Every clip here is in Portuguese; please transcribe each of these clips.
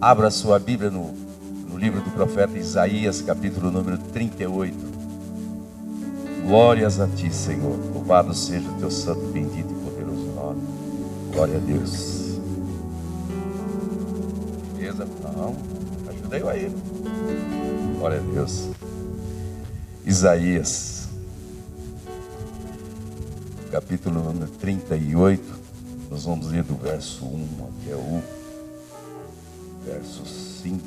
Abra sua Bíblia no livro do profeta Isaías, capítulo número 38. Glórias a ti, Senhor. Louvado seja o teu santo, bendito e poderoso nome. Glória a Deus. Beleza? Não, ajuda eu aí. Glória a Deus. Isaías, capítulo número 38. Nós vamos ler do verso 1 até o verso 5.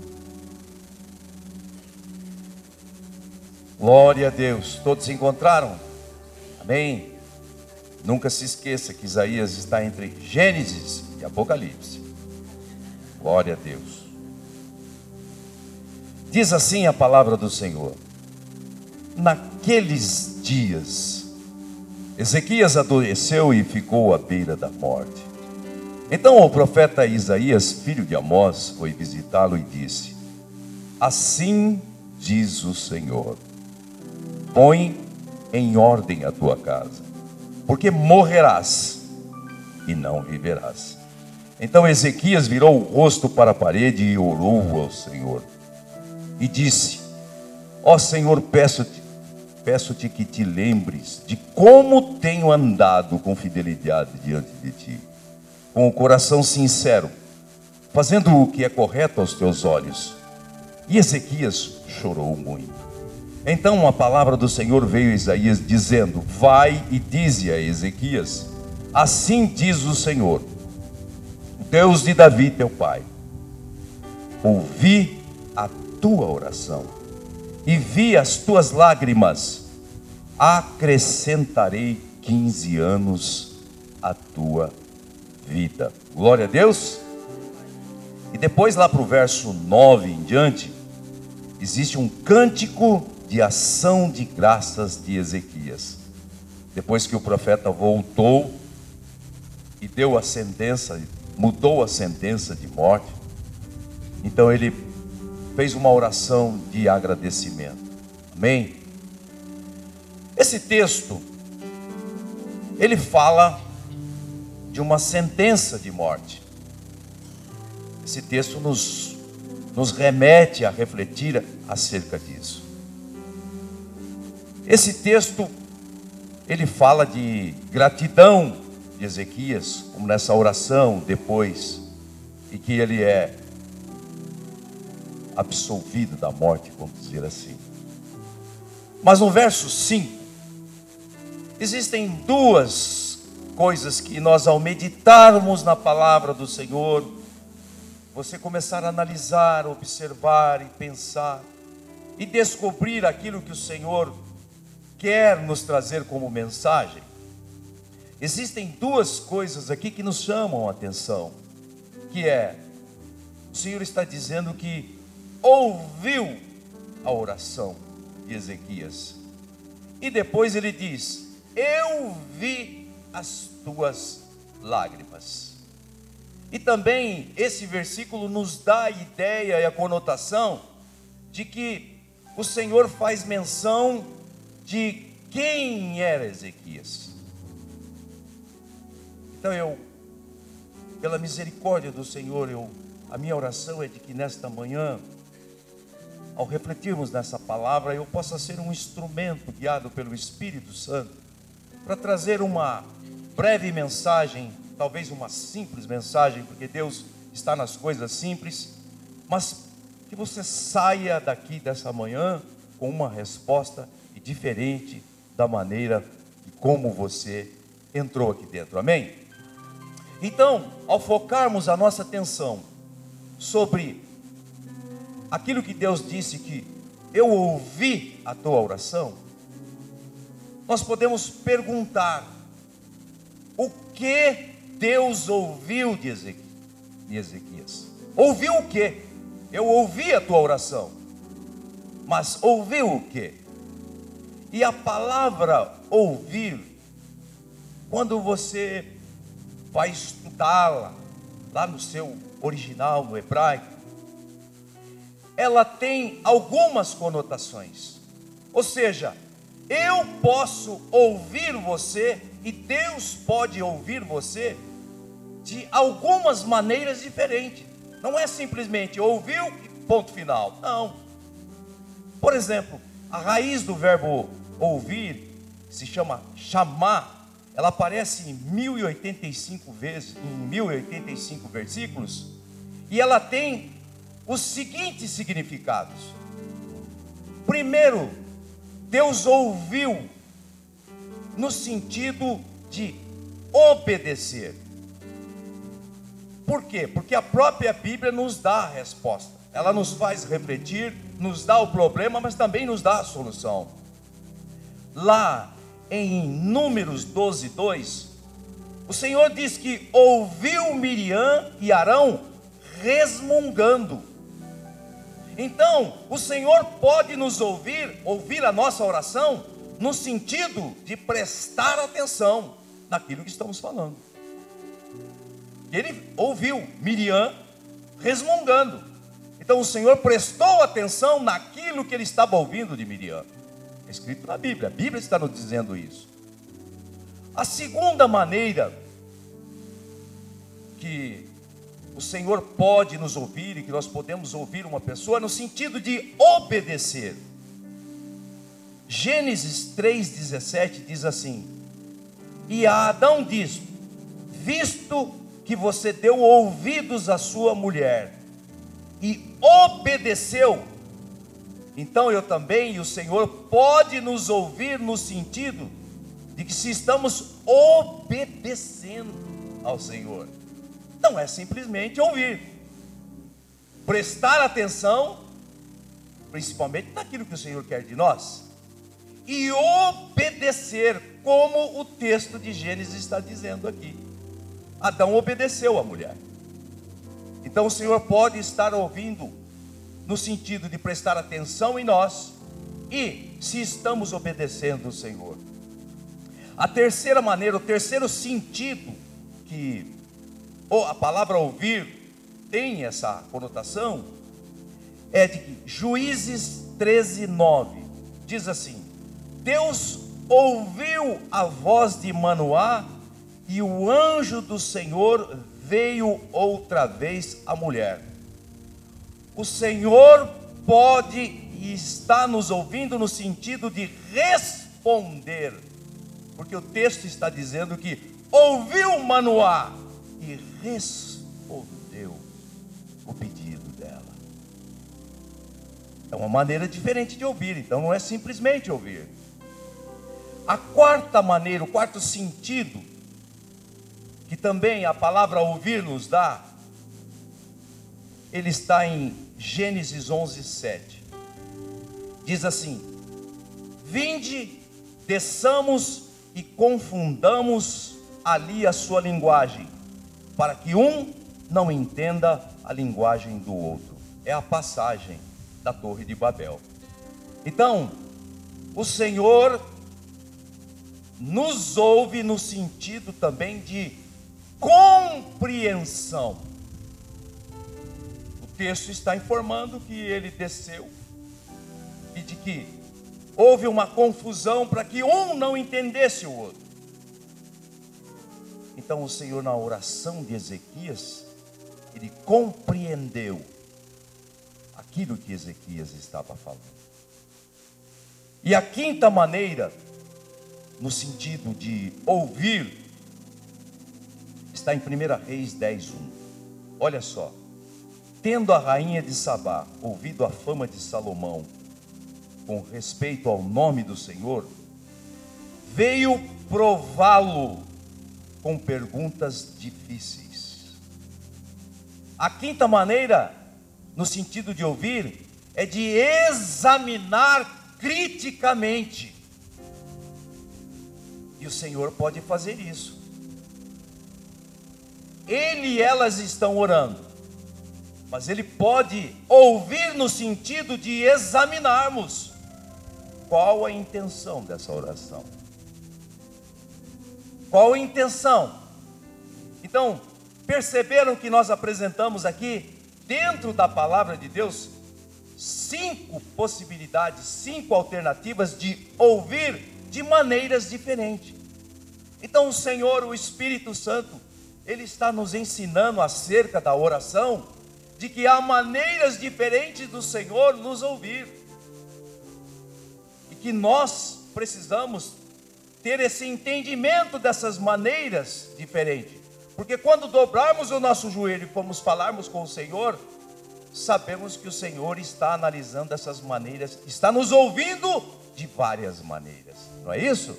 Glória a Deus. Todos se encontraram? Amém? Nunca se esqueça que Isaías está entre Gênesis e Apocalipse. Glória a Deus. Diz assim a palavra do Senhor: naqueles dias, Ezequias adoeceu e ficou à beira da morte. Então o profeta Isaías, filho de Amós, foi visitá-lo e disse: assim diz o Senhor: põe em ordem a tua casa, porque morrerás e não viverás. Então Ezequias virou o rosto para a parede e orou ao Senhor e disse: ó Senhor, peço-te que te lembres de como tenho andado com fidelidade diante de ti, com o coração sincero, fazendo o que é correto aos teus olhos. E Ezequias chorou muito. Então a palavra do Senhor veio a Isaías dizendo: vai e dize a Ezequias: assim diz o Senhor, o Deus de Davi teu pai: ouvi a tua oração e vi as tuas lágrimas, acrescentarei 15 anos à tua vida. Glória a Deus. E depois lá para o verso 9 em diante, existe um cântico de ação de graças de Ezequias. Depois que o profeta voltou e deu a sentença, mudou a sentença de morte, então ele fez uma oração de agradecimento. Amém? Esse texto, ele fala de uma sentença de morte. Esse texto nos remete a refletir acerca disso. Esse texto, ele fala de gratidão de Ezequias, como nessa oração depois, e que ele é absolvido da morte, vamos dizer assim. Mas no verso 5, existem duas coisas que nós, ao meditarmos na palavra do Senhor, você começar a analisar, observar e pensar, e descobrir aquilo que o Senhor quer nos trazer como mensagem. Existem duas coisas aqui que nos chamam a atenção, que é, o Senhor está dizendo que ouviu a oração de Ezequias, e depois ele diz: eu vi as tuas lágrimas. E também esse versículo nos dá a ideia e a conotação de que o Senhor faz menção de quem era Ezequias. Então pela misericórdia do Senhor, a minha oração é de que nesta manhã, ao refletirmos nessa palavra, eu possa ser um instrumento guiado pelo Espírito Santo para trazer uma breve mensagem, talvez uma simples mensagem, porque Deus está nas coisas simples, mas que você saia daqui dessa manhã com uma resposta diferente da maneira e como você entrou aqui dentro. Amém? Então, ao focarmos a nossa atenção sobre aquilo que Deus disse, que eu ouvi a tua oração, nós podemos perguntar: o que Deus ouviu de Ezequias? Ouviu o quê? Eu ouvi a tua oração, mas ouviu o quê? E a palavra ouvir, quando você vai estudá-la, lá no seu original, no hebraico, ela tem algumas conotações. Ou seja, eu posso ouvir você e Deus pode ouvir você de algumas maneiras diferentes. Não é simplesmente ouviu e ponto final. Não. Por exemplo, a raiz do verbo ouvir se chama chamar. Ela aparece em 1085 vezes, em 1085 versículos, e ela tem os seguintes significados. Primeiro, Deus ouviu no sentido de obedecer. Por quê? Porque a própria Bíblia nos dá a resposta. Ela nos faz refletir, nos dá o problema, mas também nos dá a solução. Lá em Números 12, 2, o Senhor diz que ouviu Miriam e Arão resmungando. Então, o Senhor pode nos ouvir a nossa oração, no sentido de prestar atenção naquilo que estamos falando. Ele ouviu Miriam resmungando. Então o Senhor prestou atenção naquilo que ele estava ouvindo de Miriam. É escrito na Bíblia, a Bíblia está nos dizendo isso. A segunda maneira que o Senhor pode nos ouvir e que nós podemos ouvir uma pessoa, no sentido de obedecer. Gênesis 3,17 diz assim: e a Adão diz: visto que você deu ouvidos à sua mulher e obedeceu, então eu também, e o Senhor pode nos ouvir no sentido de que se estamos obedecendo ao Senhor. Não é simplesmente ouvir, prestar atenção, principalmente naquilo que o Senhor quer de nós, e obedecer, como o texto de Gênesis está dizendo aqui. Adão obedeceu à mulher. Então o Senhor pode estar ouvindo no sentido de prestar atenção em nós, e se estamos obedecendo o Senhor. A terceira maneira, o terceiro sentido que a palavra ouvir tem essa conotação, é de que Juízes 13:9 diz assim: Deus ouviu a voz de Manoá, e o anjo do Senhor veio outra vez à mulher. O Senhor pode e está nos ouvindo no sentido de responder, porque o texto está dizendo que ouviu Manoá e respondeu o pedido dela. É uma maneira diferente de ouvir, então não é simplesmente ouvir. A quarta maneira, o quarto sentido, que também a palavra ouvir nos dá, ele está em Gênesis 11:7. Diz assim: vinde, desçamos e confundamos ali a sua linguagem, para que um não entenda a linguagem do outro. É a passagem da Torre de Babel. Então, o Senhor nos ouve no sentido também de compreensão. O texto está informando que ele desceu e de que houve uma confusão para que um não entendesse o outro. Então o Senhor, na oração de Ezequias, ele compreendeu aquilo que Ezequias estava falando. E a quinta maneira, no sentido de ouvir, está em 1 Reis 10:1. Olha só: tendo a rainha de Sabá ouvido a fama de Salomão com respeito ao nome do Senhor, veio prová-lo com perguntas difíceis. A quinta maneira, no sentido de ouvir, é de examinar criticamente. E o Senhor pode fazer isso. Ele e elas estão orando, mas Ele pode ouvir no sentido de examinarmos qual a intenção dessa oração. Qual a intenção? Então, perceberam que nós apresentamos aqui, dentro da palavra de Deus, 5 possibilidades, 5 alternativas de ouvir de maneiras diferentes. Então o Senhor, o Espírito Santo, Ele está nos ensinando acerca da oração, de que há maneiras diferentes do Senhor nos ouvir. E que nós precisamos ter esse entendimento dessas maneiras diferentes. Porque quando dobrarmos o nosso joelho e formos falarmos com o Senhor, sabemos que o Senhor está analisando essas maneiras, está nos ouvindo de várias maneiras. Não é isso?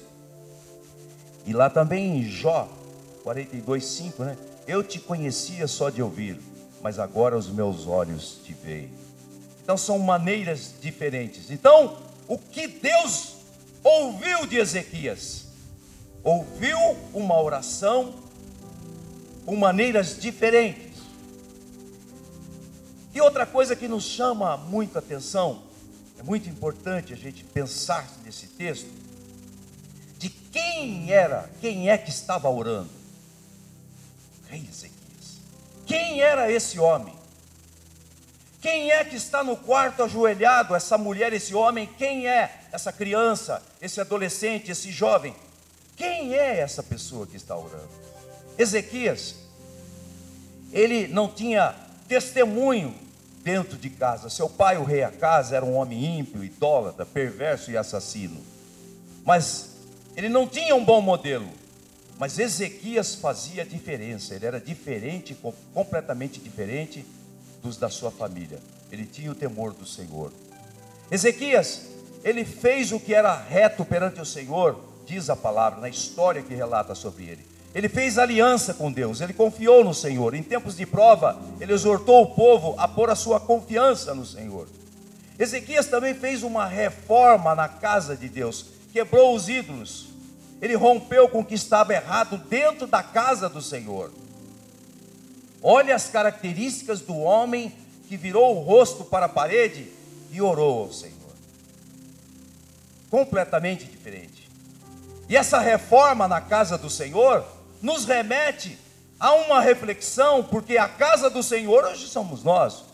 E lá também em Jó 42:5, né? Eu te conhecia só de ouvir, mas agora os meus olhos te veem. Então são maneiras diferentes. Então, o que Deus ouviu de Ezequias? Ouviu uma oração com maneiras diferentes. E outra coisa que nos chama muito a atenção, é muito importante a gente pensar nesse texto, de quem é que estava orando? O rei Ezequias. Quem era esse homem? Quem é que está no quarto ajoelhado? Essa mulher, esse homem, quem é essa criança, esse adolescente, esse jovem? Quem é essa pessoa que está orando? Ezequias, ele não tinha testemunho dentro de casa. Seu pai, o rei Acaz, era um homem ímpio, idólatra, perverso e assassino. Mas ele não tinha um bom modelo. Mas Ezequias fazia diferença. Ele era diferente, completamente diferente dos da sua família. Ele tinha o temor do Senhor. Ezequias, ele fez o que era reto perante o Senhor, diz a palavra, na história que relata sobre ele. Ele fez aliança com Deus, ele confiou no Senhor. Em tempos de prova, ele exortou o povo a pôr a sua confiança no Senhor. Ezequias também fez uma reforma na casa de Deus, quebrou os ídolos. Ele rompeu com o que estava errado dentro da casa do Senhor. Olha as características do homem que virou o rosto para a parede e orou ao Senhor. Completamente diferente. E essa reforma na casa do Senhor nos remete a uma reflexão, porque a casa do Senhor hoje somos nós.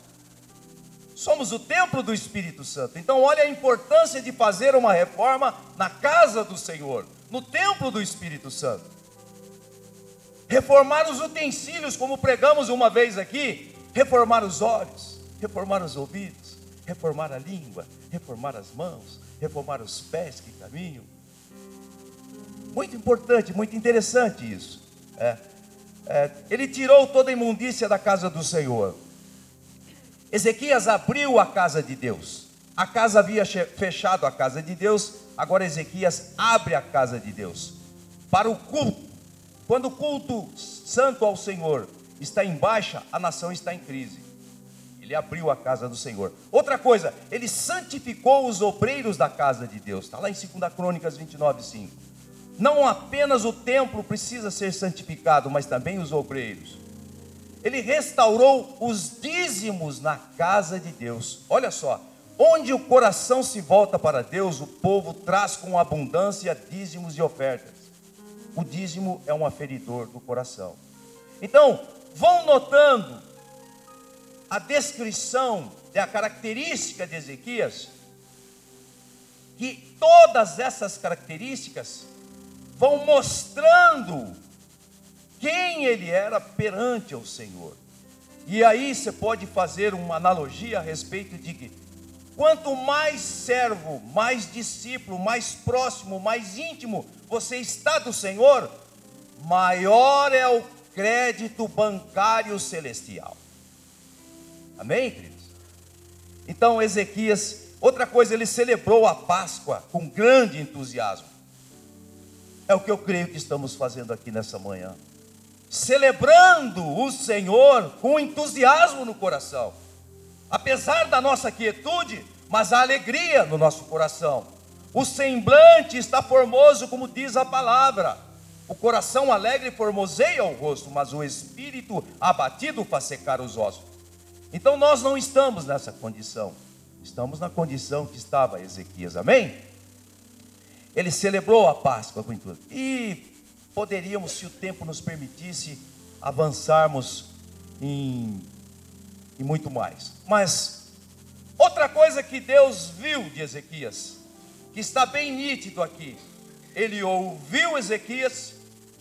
Somos o templo do Espírito Santo. Então olha a importância de fazer uma reforma na casa do Senhor, no templo do Espírito Santo. Reformar os utensílios, como pregamos uma vez aqui. Reformar os olhos, reformar os ouvidos, reformar a língua, reformar as mãos, reformar os pés que caminham. Muito importante, muito interessante isso. Ele tirou toda a imundícia da casa do Senhor. Ezequias abriu a casa de Deus. A casa havia fechado a casa de Deus. Agora Ezequias abre a casa de Deus para o culto. Quando o culto santo ao Senhor está em baixa, a nação está em crise. Ele abriu a casa do Senhor. Outra coisa, ele santificou os obreiros da casa de Deus. Está lá em 2 Crônicas 29:5. Não apenas o templo precisa ser santificado, mas também os obreiros. Ele restaurou os dízimos na casa de Deus. Olha só, onde o coração se volta para Deus, o povo traz com abundância dízimos e ofertas. O dízimo é um aferidor do coração. Então, vão notando a descrição da característica de Ezequias, que todas essas características vão mostrando quem ele era perante o Senhor. E aí você pode fazer uma analogia a respeito de que quanto mais servo, mais discípulo, mais próximo, mais íntimo você está do Senhor, maior é o crédito bancário celestial. Amém, queridos? Então Ezequias, outra coisa, ele celebrou a Páscoa com grande entusiasmo. É o que eu creio que estamos fazendo aqui nessa manhã. Celebrando o Senhor com entusiasmo no coração. Apesar da nossa quietude, mas a alegria no nosso coração. O semblante está formoso, como diz a palavra. O coração alegre formoseia o rosto, mas o espírito abatido faz secar os ossos. Então nós não estamos nessa condição. Estamos na condição que estava Ezequias, amém? Ele celebrou a Páscoa com tudo. E poderíamos, se o tempo nos permitisse, avançarmos em muito mais. Mas outra coisa que Deus viu de Ezequias, que está bem nítido aqui. Ele ouviu Ezequias,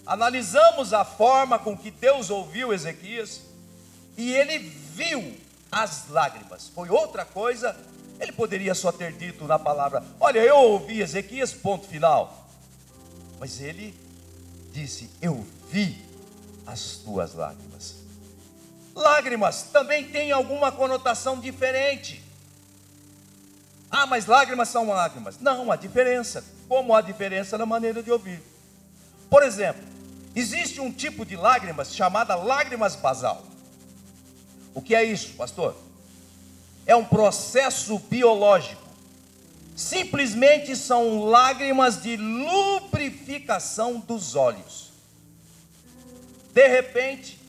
analisamos a forma com que Deus ouviu Ezequias, e ele viu as lágrimas. Foi outra coisa. Ele poderia só ter dito na palavra: olha, eu ouvi Ezequias, ponto final. Mas ele disse: eu vi as tuas lágrimas. Lágrimas também tem alguma conotação diferente. Ah, mas lágrimas são lágrimas. Não, há diferença. Como há diferença na maneira de ouvir. Por exemplo, existe um tipo de lágrimas chamada lágrimas basal. O que é isso, pastor? É um processo biológico. Simplesmente são lágrimas de lubrificação dos olhos. De repente,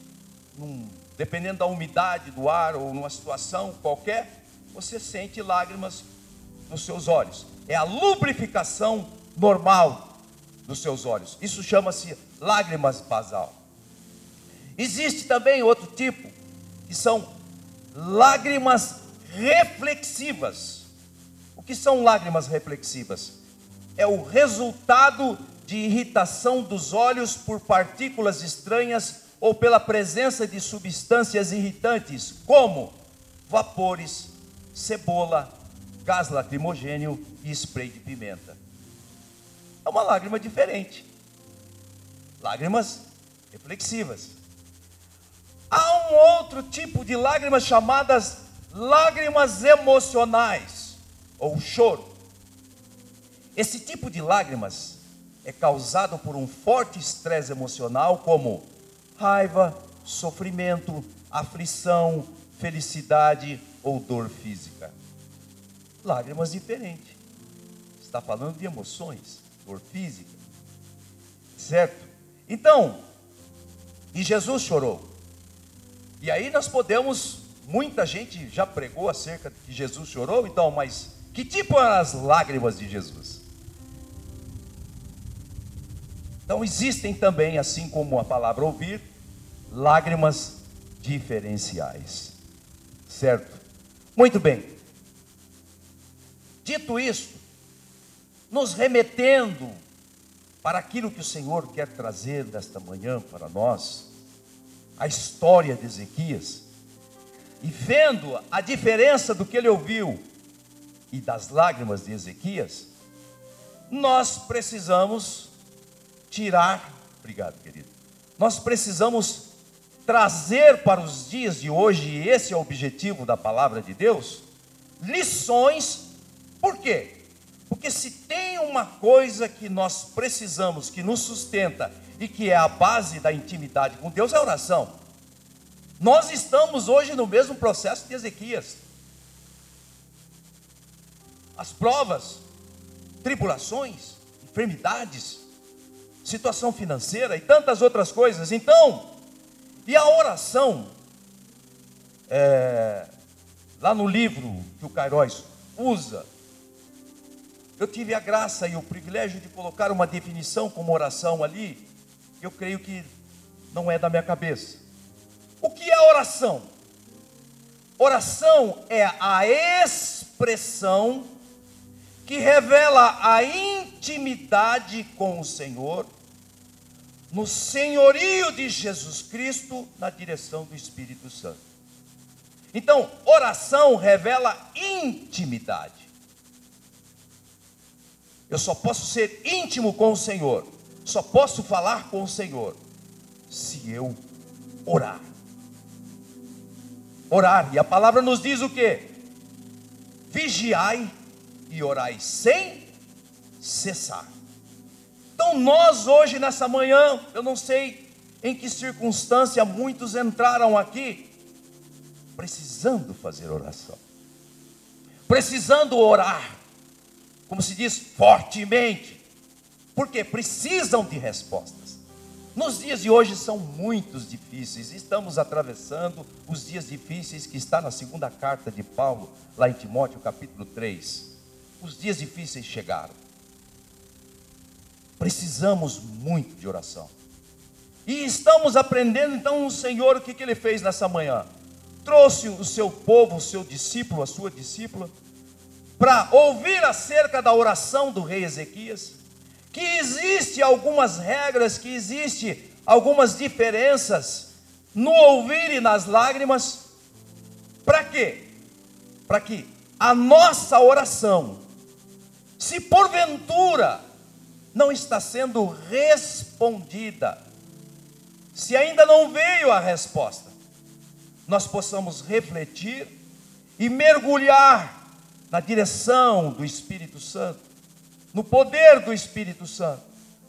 dependendo da umidade do ar ou numa situação qualquer, você sente lágrimas nos seus olhos. É a lubrificação normal dos seus olhos. Isso chama-se lágrimas basal. Existe também outro tipo, que são lágrimas reflexivas. O que são lágrimas reflexivas? É o resultado de irritação dos olhos por partículas estranhas ou pela presença de substâncias irritantes, como vapores, cebola, gás lacrimogêneo e spray de pimenta. É uma lágrima diferente. Lágrimas reflexivas. Há um outro tipo de lágrimas chamadas lágrimas emocionais, ou choro. Esse tipo de lágrimas é causado por um forte estresse emocional, como raiva, sofrimento, aflição, felicidade ou dor física. Lágrimas diferentes. Está falando de emoções, dor física, certo? Então, e Jesus chorou. E aí nós podemos, muita gente já pregou acerca de que Jesus chorou, então, mas que tipo eram as lágrimas de Jesus? Então existem também, assim como a palavra ouvir, lágrimas diferenciais, certo? Muito bem. Dito isso, nos remetendo para aquilo que o Senhor quer trazer nesta manhã para nós, a história de Ezequias, e vendo a diferença do que ele ouviu e das lágrimas de Ezequias, nós precisamos tirar, obrigado querido, nós precisamos trazer para os dias de hoje, e esse é o objetivo da palavra de Deus, lições. Por quê? Porque se tem uma coisa que nós precisamos, que nos sustenta e que é a base da intimidade com Deus, é a oração. Nós estamos hoje no mesmo processo de Ezequias. As provas, tribulações, enfermidades, situação financeira e tantas outras coisas. Então, e a oração, lá no livro que o Kairos usa, eu tive a graça e o privilégio de colocar uma definição como oração ali. Eu creio que não é da minha cabeça. O que é oração? Oração é a expressão que revela a intimidade com o Senhor, no senhorio de Jesus Cristo, na direção do Espírito Santo. Então, oração revela intimidade. Eu só posso ser íntimo com o Senhor, só posso falar com o Senhor, se eu orar. Orar, e a palavra nos diz o quê? Vigiai e orai sem cessar. Então nós hoje nessa manhã, eu não sei em que circunstância muitos entraram aqui, precisando fazer oração, precisando orar, como se diz, fortemente, porque precisam de respostas. Nos dias de hoje são muitos difíceis, estamos atravessando os dias difíceis que está na segunda carta de Paulo, lá em Timóteo capítulo 3, os dias difíceis chegaram, precisamos muito de oração, e estamos aprendendo então o Senhor, o que Ele fez nessa manhã? Trouxe o seu povo, o seu discípulo, a sua discípula, para ouvir acerca da oração do rei Ezequias, que existe algumas regras, que existe algumas diferenças no ouvir e nas lágrimas, Para quê? Para que a nossa oração, se porventura não está sendo respondida, se ainda não veio a resposta, nós possamos refletir e mergulhar na direção do Espírito Santo, no poder do Espírito Santo,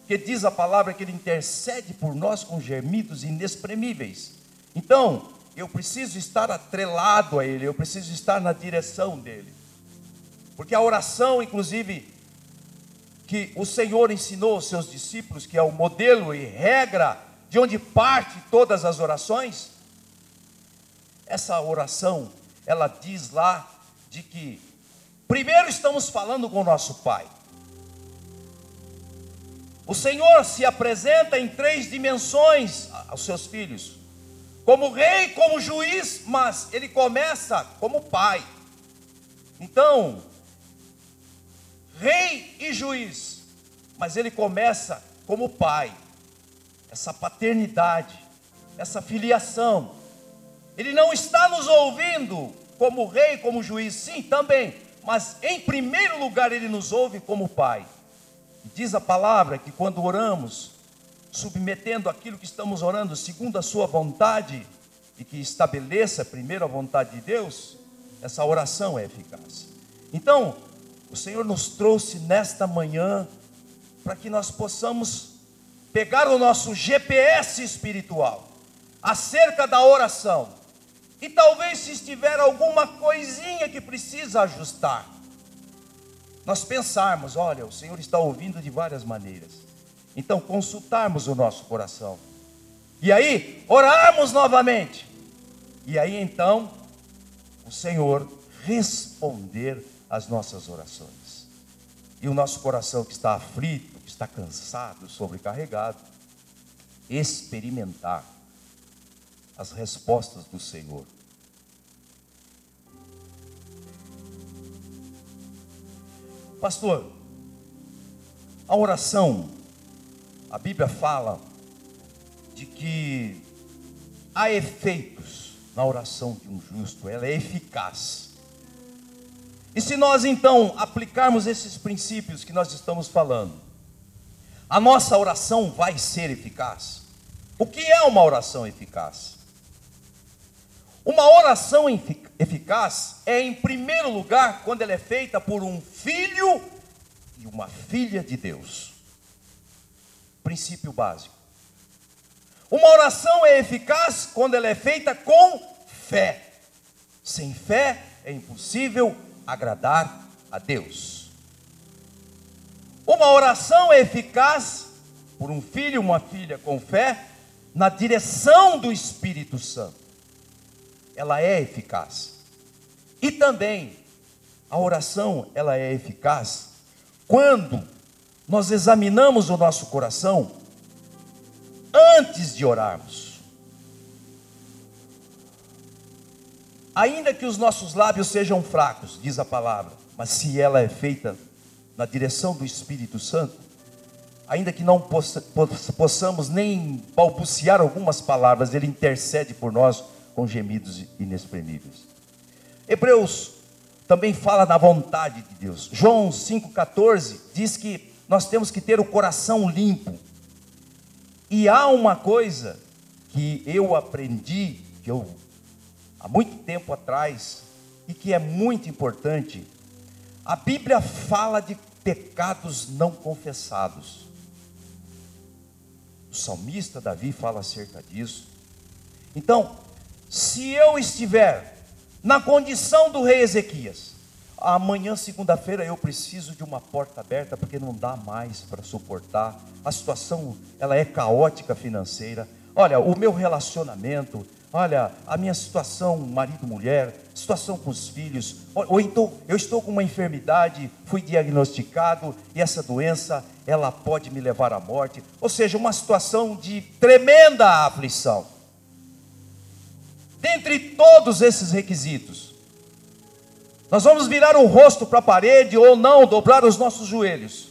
que diz a palavra que ele intercede por nós com gemidos inexprimíveis. Então, eu preciso estar atrelado a ele, eu preciso estar na direção dele, porque a oração, inclusive, que o Senhor ensinou aos seus discípulos, que é o modelo e regra de onde parte todas as orações, essa oração, ela diz lá de que primeiro estamos falando com o nosso Pai. O Senhor se apresenta em 3 dimensões aos seus filhos, como rei, como juiz, mas ele começa como pai. Então, rei e juiz, mas ele começa como pai. Essa paternidade, essa filiação. Ele não está nos ouvindo como rei, como juiz, sim, também, mas em primeiro lugar ele nos ouve como pai. E diz a palavra que quando oramos, submetendo aquilo que estamos orando segundo a sua vontade, e que estabeleça primeiro a vontade de Deus, essa oração é eficaz. Então, o Senhor nos trouxe nesta manhã para que nós possamos pegar o nosso GPS espiritual acerca da oração, e talvez se estiver alguma coisinha que precisa ajustar, nós pensarmos, olha, o Senhor está ouvindo de várias maneiras. Então, consultarmos o nosso coração. E aí, orarmos novamente. E aí, então, o Senhor responder às nossas orações. E o nosso coração que está aflito, que está cansado, sobrecarregado, experimentar as respostas do Senhor. Pastor, a oração, a Bíblia fala de que há efeitos na oração de um justo, ela é eficaz. E se nós então aplicarmos esses princípios que nós estamos falando, a nossa oração vai ser eficaz. O que é uma oração eficaz? Uma oração eficaz é, em primeiro lugar, quando ela é feita por um filho e uma filha de Deus. Princípio básico. Uma oração é eficaz quando ela é feita com fé. Sem fé é impossível agradar a Deus. Uma oração é eficaz por um filho e uma filha com fé na direção do Espírito Santo. Ela é eficaz. E também a oração, ela é eficaz quando nós examinamos o nosso coração antes de orarmos. Ainda que os nossos lábios sejam fracos, diz a palavra, mas se ela é feita na direção do Espírito Santo, ainda que não possamos nem balbuciar algumas palavras, ele intercede por nós com gemidos inexprimíveis. Hebreus também fala da vontade de Deus. João 5,14 diz que nós temos que ter o coração limpo. E há uma coisa que eu aprendi, há muito tempo atrás, e que é muito importante. A Bíblia fala de pecados não confessados. O salmista Davi fala acerca disso. Então, se eu estiver na condição do rei Ezequias, amanhã, segunda-feira, eu preciso de uma porta aberta, porque não dá mais para suportar, a situação, ela é caótica financeira, olha, o meu relacionamento, olha, a minha situação, marido-mulher, situação com os filhos, ou então, eu estou com uma enfermidade, fui diagnosticado, e essa doença, ela pode me levar à morte, ou seja, uma situação de tremenda aflição. Dentre todos esses requisitos, nós vamos virar o rosto para a parede ou não, dobrar os nossos joelhos.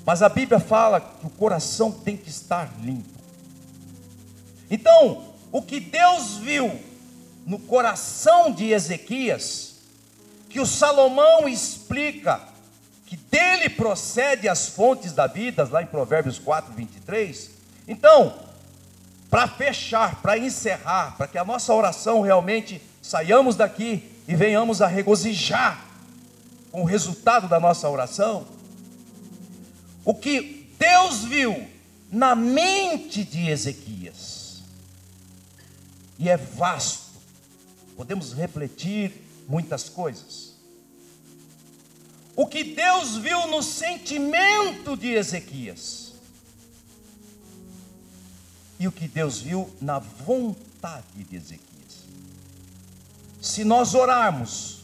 Mas a Bíblia fala que o coração tem que estar limpo. Então, o que Deus viu no coração de Ezequias, que o Salomão explica que dele procede as fontes da vida, lá em Provérbios 4, 23. Então, para fechar, para encerrar, para que a nossa oração realmente saiamos daqui e venhamos a regozijar com o resultado da nossa oração, o que Deus viu na mente de Ezequias, e é vasto, podemos refletir muitas coisas. O que Deus viu no sentimento de Ezequias, e o que Deus viu na vontade de Ezequias. Se nós orarmos,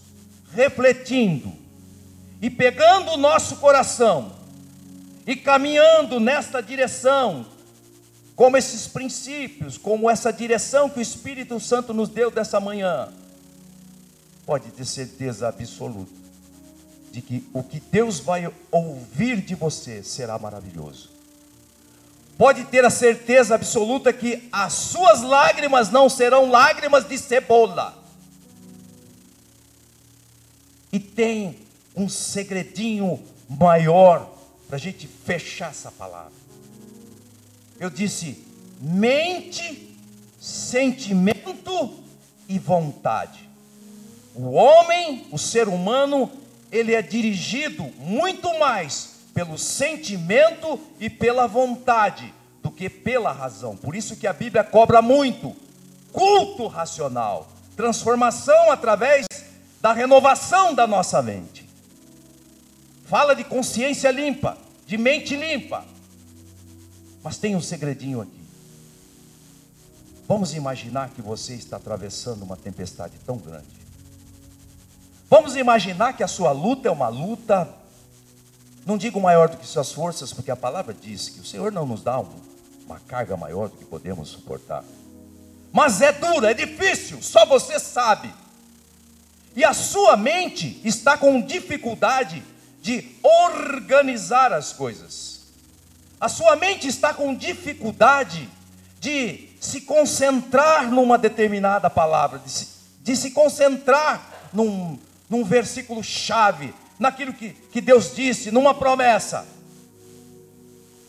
refletindo, e pegando o nosso coração, e caminhando nesta direção, como esses princípios, como essa direção que o Espírito Santo nos deu dessa manhã, pode ter certeza absoluta de que o que Deus vai ouvir de você será maravilhoso. Pode ter a certeza absoluta que as suas lágrimas não serão lágrimas de cebola. E tem um segredinho maior para a gente fechar essa palavra. Eu disse mente, sentimento e vontade. O homem, o ser humano, ele é dirigido muito mais pelo sentimento e pela vontade do que pela razão. Por isso que a Bíblia cobra muito culto racional, transformação através da renovação da nossa mente. Fala de consciência limpa, de mente limpa. Mas tem um segredinho aqui. Vamos imaginar que você está atravessando uma tempestade tão grande. Vamos imaginar que a sua luta é uma luta, não digo maior do que suas forças, porque a palavra diz que o Senhor não nos dá uma carga maior do que podemos suportar. Mas é dura, é difícil, só você sabe. E a sua mente está com dificuldade de organizar as coisas. A sua mente está com dificuldade de se concentrar numa determinada palavra, de se concentrar num versículo chave, naquilo que Deus disse, numa promessa.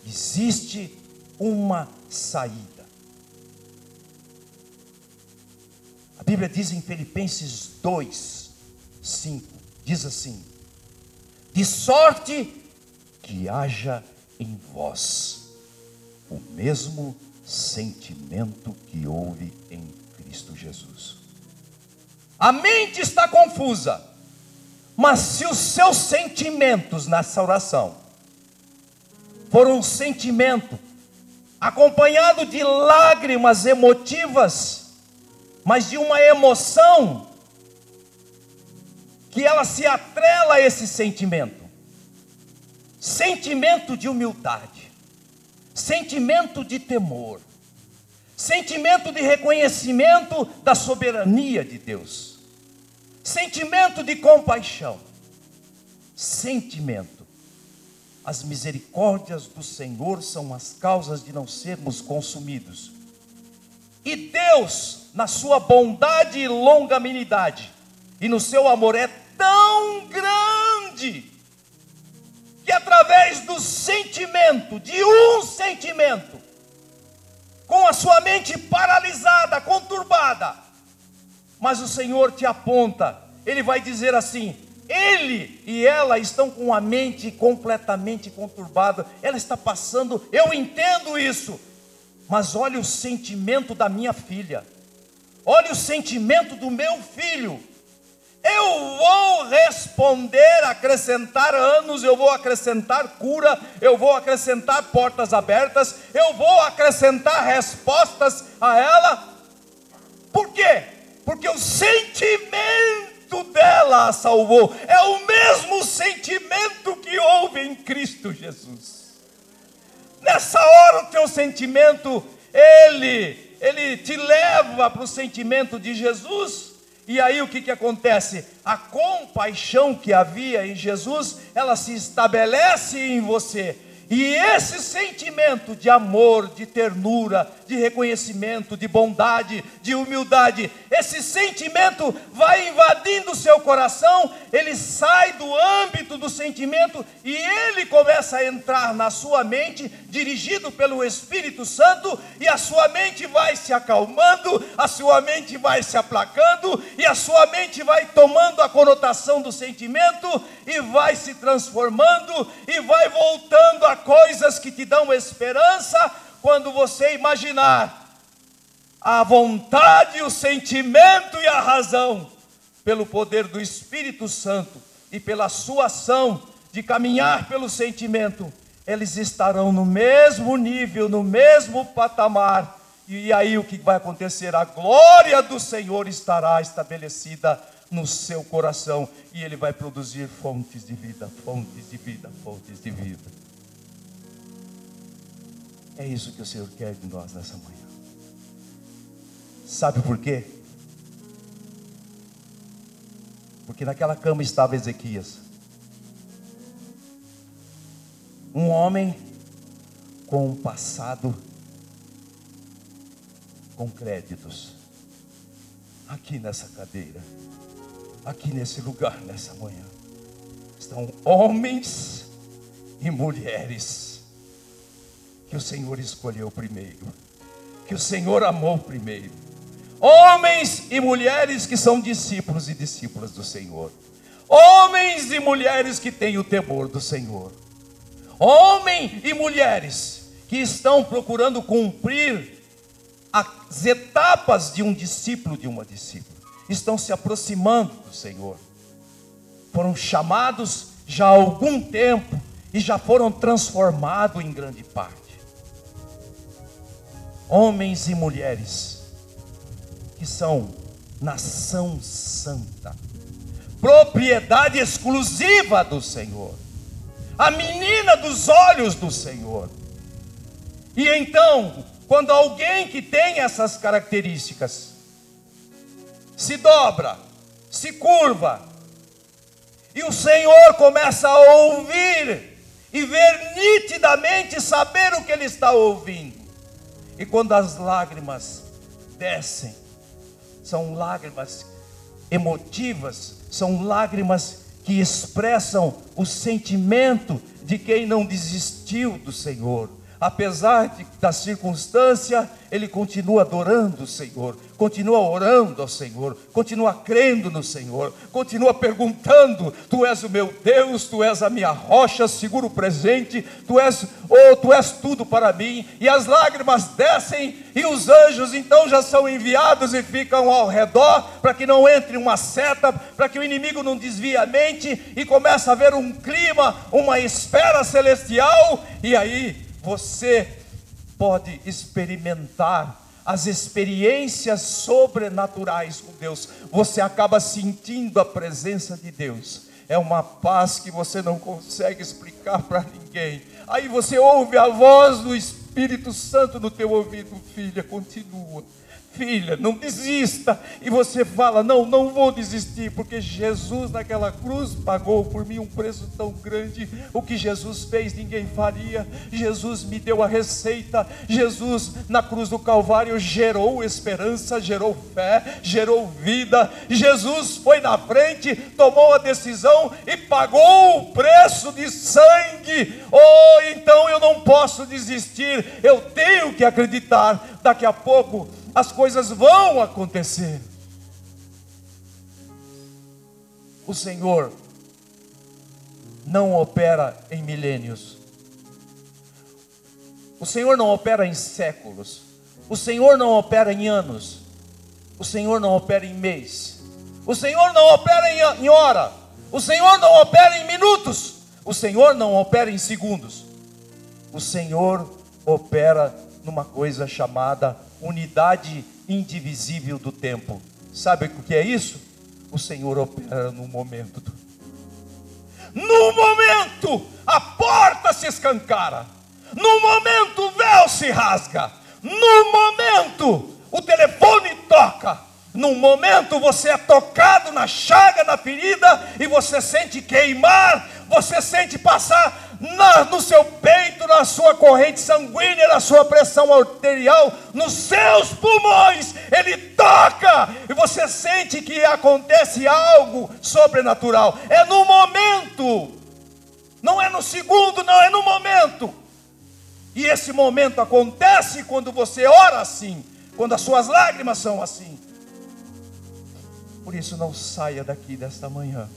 Existe uma saída. A Bíblia diz em Filipenses 2, 5, diz assim: de sorte que haja em vós o mesmo sentimento que houve em Cristo Jesus. A mente está confusa, mas se os seus sentimentos nessa oração foram um sentimento acompanhado de lágrimas emotivas, mas de uma emoção que ela se atrela a esse sentimento, sentimento de humildade, sentimento de temor, sentimento de reconhecimento da soberania de Deus, sentimento de compaixão, sentimento. As misericórdias do Senhor são as causas de não sermos consumidos. E Deus, na sua bondade e longanimidade, e no seu amor é tão grande, que através do sentimento, de um sentimento, com a sua mente paralisada, conturbada, mas o Senhor te aponta, Ele vai dizer assim: ele e ela estão com a mente completamente conturbada, ela está passando, eu entendo isso, mas olha o sentimento da minha filha, olha o sentimento do meu filho. Eu vou responder, acrescentar anos, eu vou acrescentar cura, eu vou acrescentar portas abertas, eu vou acrescentar respostas a ela. Por quê? Porque o sentimento dela a salvou, é o mesmo sentimento que houve em Cristo Jesus. Nessa hora o teu sentimento, ele te leva para o sentimento de Jesus. E aí o que acontece? A compaixão que havia em Jesus, ela se estabelece em você. E esse sentimento de amor, de ternura, de reconhecimento, de bondade, de humildade, esse sentimento vai invadindo o seu coração, ele sai do âmbito do sentimento e ele começa a entrar na sua mente, dirigido pelo Espírito Santo, e a sua mente vai se acalmando, a sua mente vai se aplacando, e a sua mente vai tomando a conotação do sentimento, e vai se transformando, e vai voltando a coisas que te dão esperança, quando você imaginar a vontade, o sentimento e a razão, pelo poder do Espírito Santo e pela sua ação de caminhar pelo sentimento, eles estarão no mesmo nível, no mesmo patamar, e aí o que vai acontecer? A glória do Senhor estará estabelecida no seu coração, e ele vai produzir fontes de vida, fontes de vida, fontes de vida. É isso que o Senhor quer de nós nessa manhã. Sabe por quê? Porque naquela cama estava Ezequias, um homem com um passado com créditos. Aqui nessa cadeira, aqui nesse lugar, nessa manhã, estão homens e mulheres que o Senhor escolheu primeiro, que o Senhor amou primeiro, homens e mulheres que são discípulos e discípulas do Senhor, homens e mulheres que têm o temor do Senhor, homens e mulheres que estão procurando cumprir as etapas de um discípulo, de uma discípula, estão se aproximando do Senhor, foram chamados já há algum tempo e já foram transformados em grande parte. Homens e mulheres que são nação santa, propriedade exclusiva do Senhor, a menina dos olhos do Senhor. E então, quando alguém que tem essas características se dobra, se curva, e o Senhor começa a ouvir e ver nitidamente, saber o que ele está ouvindo. E quando as lágrimas descem, são lágrimas emotivas, são lágrimas que expressam o sentimento de quem não desistiu do Senhor. Apesar da circunstância, ele continua adorando o Senhor, continua orando ao Senhor, continua crendo no Senhor, continua perguntando: Tu és o meu Deus, Tu és a minha rocha, seguro presente, Tu és tudo para mim. E as lágrimas descem, e os anjos então já são enviados e ficam ao redor, para que não entre uma seta, para que o inimigo não desvie a mente, e começa a haver um clima, uma esfera celestial, e aí você pode experimentar as experiências sobrenaturais com Deus. Você acaba sentindo a presença de Deus. É uma paz que você não consegue explicar para ninguém. Aí você ouve a voz do Espírito Santo no teu ouvido: filha, continua. Filha, não desista. E você fala: não vou desistir, porque Jesus naquela cruz pagou por mim um preço tão grande. O que Jesus fez ninguém faria. Jesus me deu a receita. Jesus na cruz do Calvário gerou esperança, gerou fé, gerou vida. Jesus foi na frente, tomou a decisão e pagou o preço de sangue. Oh, então eu não posso desistir, eu tenho que acreditar. Daqui a pouco as coisas vão acontecer. O Senhor não opera em milênios. O Senhor não opera em séculos. O Senhor não opera em anos. O Senhor não opera em mês. O Senhor não opera em hora. O Senhor não opera em minutos. O Senhor não opera em segundos. O Senhor opera numa coisa chamada unidade indivisível do tempo. Sabe o que é isso? O Senhor opera no momento. No momento a porta se escancara. No momento o véu se rasga. No momento o telefone toca. No momento você é tocado na chaga, na ferida, e você sente queimar, você sente passar no seu peito, na sua corrente sanguínea, na sua pressão arterial, nos seus pulmões. Ele toca e você sente que acontece algo sobrenatural. É no momento, não é no segundo, não, é no momento. E esse momento acontece quando você ora assim, quando as suas lágrimas são assim. Por isso, não saia daqui desta manhã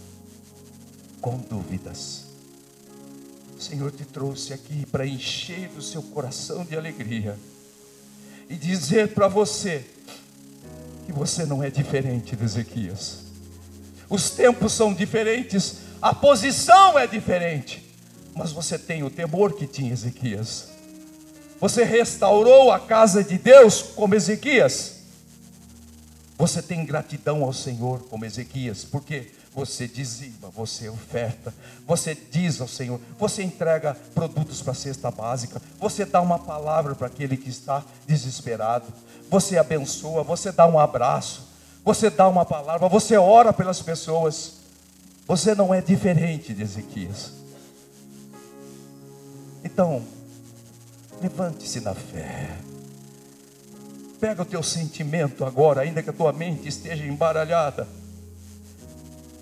com dúvidas. O Senhor te trouxe aqui para encher o seu coração de alegria e dizer para você que você não é diferente de Ezequias. Os tempos são diferentes, a posição é diferente, mas você tem o temor que tinha Ezequias. Você restaurou a casa de Deus como Ezequias. Você tem gratidão ao Senhor como Ezequias, porque você dizima, você oferta, você diz ao Senhor, você entrega produtos para a cesta básica, você dá uma palavra para aquele que está desesperado, você abençoa, você dá um abraço, você dá uma palavra, você ora pelas pessoas. Você não é diferente de Ezequias. Então, levante-se na fé. Pega o teu sentimento agora, ainda que a tua mente esteja embaralhada,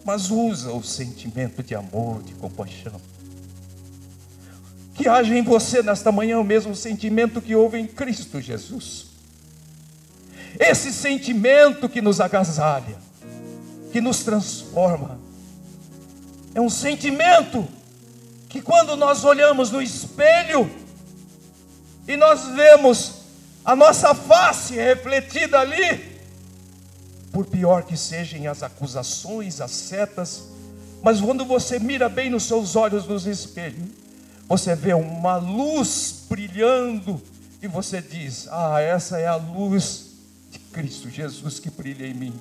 mas usa o sentimento de amor, de compaixão. Que haja em você nesta manhã o mesmo sentimento que houve em Cristo Jesus. Esse sentimento que nos agasalha, que nos transforma. É um sentimento que quando nós olhamos no espelho e nós vemos a nossa face refletida ali, por pior que sejam as acusações, as setas, mas quando você mira bem nos seus olhos nos espelhos, você vê uma luz brilhando e você diz: ah, essa é a luz de Cristo Jesus que brilha em mim.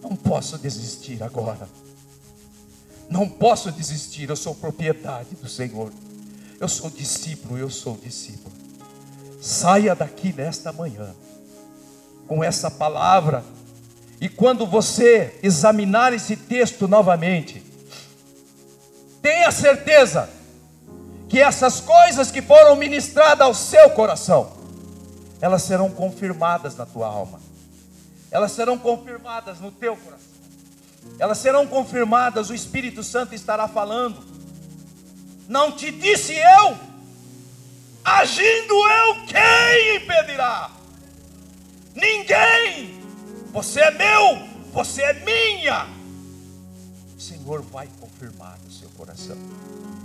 Não posso desistir agora. Não posso desistir, eu sou propriedade do Senhor. Eu sou discípulo, eu sou discípulo. Saia daqui nesta manhã com essa palavra, e quando você examinar esse texto novamente, tenha certeza que essas coisas que foram ministradas ao seu coração, elas serão confirmadas na tua alma, elas serão confirmadas no teu coração, elas serão confirmadas, o Espírito Santo estará falando. Não te disse eu? Agindo eu, quem impedirá? Ninguém. Você é meu, você é minha. O Senhor vai confirmar no seu coração,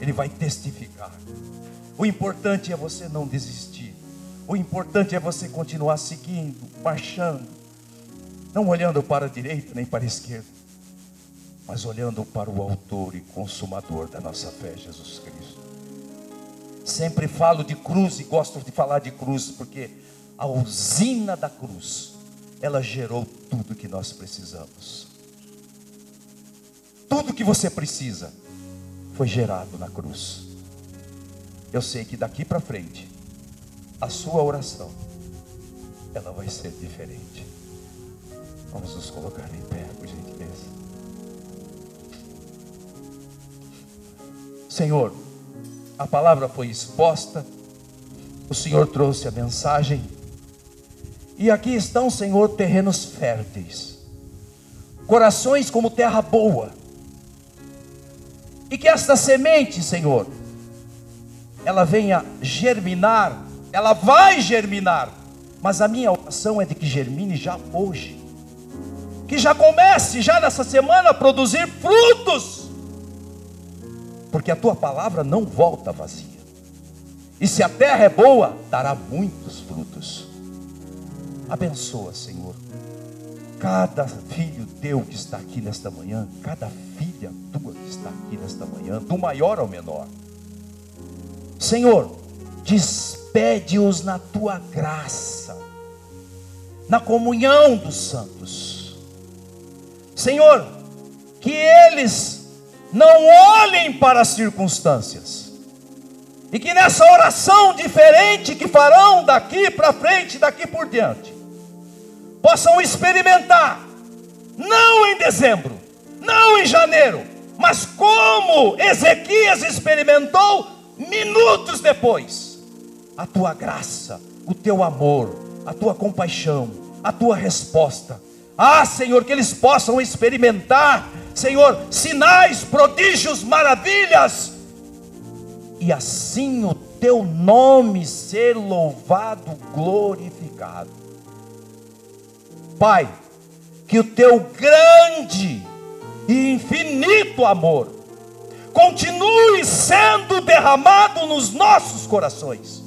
Ele vai testificar. O importante é você não desistir. O importante é você continuar seguindo, marchando, não olhando para a direita nem para a esquerda, mas olhando para o autor e consumador da nossa fé, Jesus Cristo. Sempre falo de cruz e gosto de falar de cruz, porque a usina da cruz, ela gerou tudo que nós precisamos. Tudo que você precisa foi gerado na cruz. Eu sei que daqui para frente, a sua oração, ela vai ser diferente. Vamos nos colocar em pé, por gentileza. Senhor, a palavra foi exposta, o Senhor trouxe a mensagem, e aqui estão, Senhor, terrenos férteis, corações como terra boa, e que esta semente, Senhor, ela venha germinar, ela vai germinar, mas a minha oração é de que germine já hoje, que já comece já nessa semana a produzir frutos, porque a tua palavra não volta vazia, e se a terra é boa, dará muitos frutos. Abençoa, Senhor, cada filho teu que está aqui nesta manhã, cada filha tua que está aqui nesta manhã, do maior ao menor. Senhor, despede-os na tua graça, na comunhão dos santos. Senhor, que eles não olhem para as circunstâncias, e que nessa oração diferente que farão daqui para frente, daqui por diante, possam experimentar, não em dezembro, não em janeiro, Mas como Ezequias experimentou minutos depois, a tua graça, o teu amor, a tua compaixão, a tua resposta. Ah, Senhor, que eles possam experimentar, Senhor, sinais, prodígios, maravilhas, e assim o teu nome ser louvado, glorificado. Pai, que o teu grande e infinito amor continue sendo derramado nos nossos corações,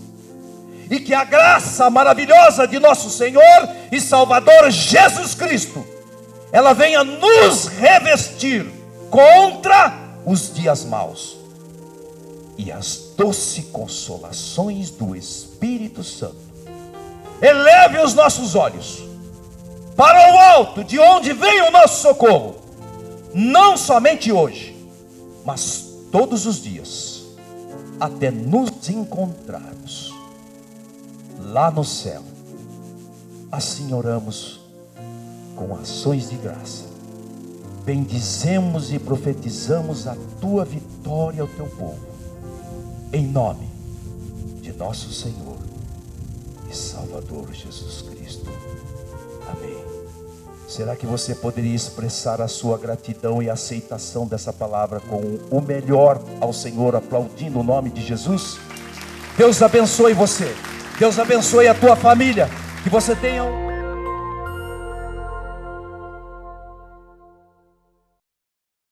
e que a graça maravilhosa de nosso Senhor e Salvador Jesus Cristo, ela venha nos revestir contra os dias maus, e as doces consolações do Espírito Santo eleve os nossos olhos para o alto, de onde vem o nosso socorro, não somente hoje, mas todos os dias, até nos encontrarmos lá no céu. Assim oramos com ações de graça, bendizemos e profetizamos a tua vitória ao teu povo, em nome de nosso Senhor e Salvador Jesus Cristo. Amém. Será que você poderia expressar a sua gratidão e aceitação dessa palavra com o melhor ao Senhor, aplaudindo o nome de Jesus? Deus abençoe você. Deus abençoe a tua família. Que você tenha